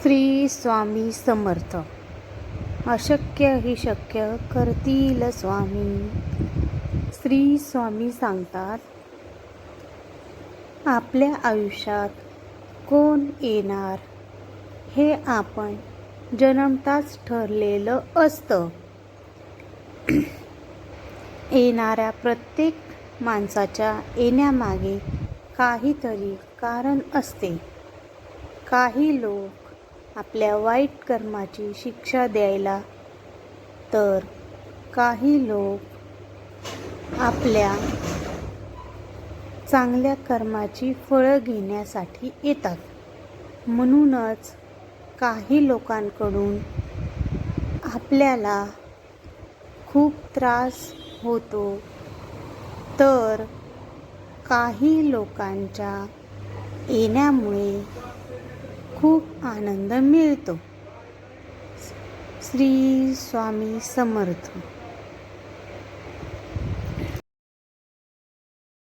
श्री स्वामी समर्थ. अशक्य ही शक्य करतील स्वामी. श्री स्वामी सांगतात, आपल्या आयुष्यात कोण येणार हे आपण जन्मताच ठरलेलं असतं. येणाऱ्या प्रत्येक माणसाच्या येण्यामागे काहीतरी कारण असते. काही लोक आपल्या वाईट कर्माची शिक्षा द्यायला, तर काही लोक आपल्या चांगल्या कर्माची फळं घेण्यासाठी येतात. म्हणूनच काही लोकांकडून आपल्याला खूप त्रास होतो, तर काही लोकांच्या येण्यामुळे खूप आनंद मिळतो. श्री स्वामी समर्थ.